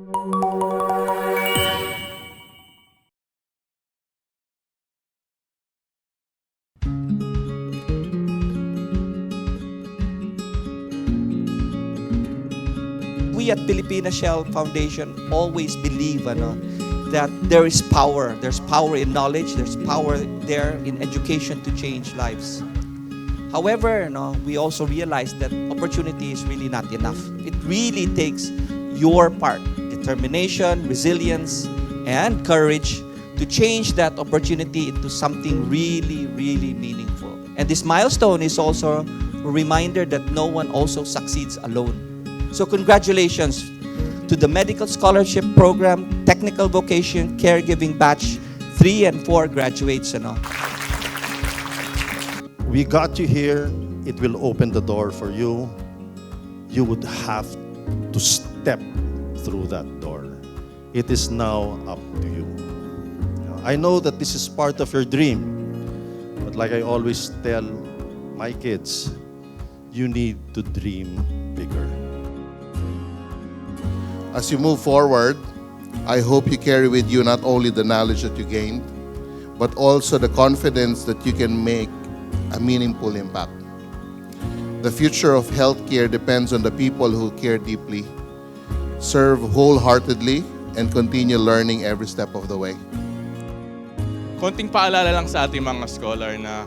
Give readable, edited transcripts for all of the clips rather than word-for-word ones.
We at Filipina Shell Foundation always believe that there is power. There's power in knowledge. There's power there in education to change lives. However, we also realize that opportunity is really not enough. It really takes your part, determination, resilience, and courage to change that opportunity into something really, really meaningful. And this milestone is also a reminder that no one also succeeds alone. So congratulations to the Medical Scholarship Program, Technical Vocation, Caregiving Batch 3 and 4 graduates. We got you here. It will open the door for you. You would have to step through that door. It is now up to you. I know that this is part of your dream, but like I always tell my kids, you need to dream bigger. As you move forward, I hope you carry with you not only the knowledge that you gained, but also the confidence that you can make a meaningful impact. The future of healthcare depends on the people who care deeply, serve wholeheartedly, and continue learning every step of the way. Konting paalala lang sa ating mga scholar na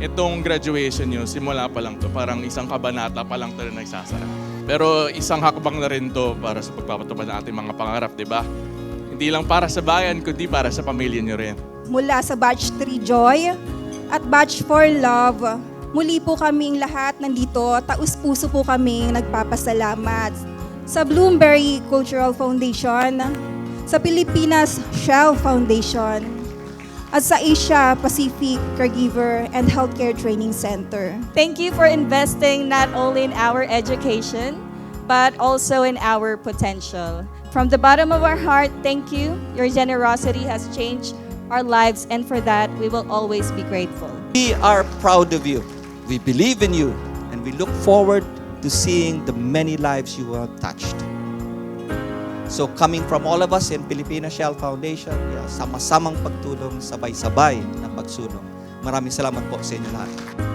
itong graduation nyo, simula pa lang to, parang isang kabanata pa lang to na nagsasara. Pero isang hakbang na rin to para sa pagpapatupad ng ating mga pangarap, di ba? Hindi lang para sa bayan, kundi para sa pamilya nyo rin. Mula sa Batch 3 Joy at Batch 4 Love, muli po kaming lahat nandito, taus-puso po kaming nagpapasalamat sa Bloomberry Cultural Foundation, sa Pilipinas Shell Foundation, at sa Asia Pacific Caregiver and Healthcare Training Center. Thank you for investing not only in our education, but also in our potential. From the bottom of our heart, thank you. Your generosity has changed our lives, and for that, we will always be grateful. We are proud of you. We believe in you, and we look forward to seeing the many lives you have touched. So coming from all of us in Filipina Shell Foundation, sama-samang pagtulong, sabay-sabay na pagsulong. Maraming salamat po sa inyo lahat.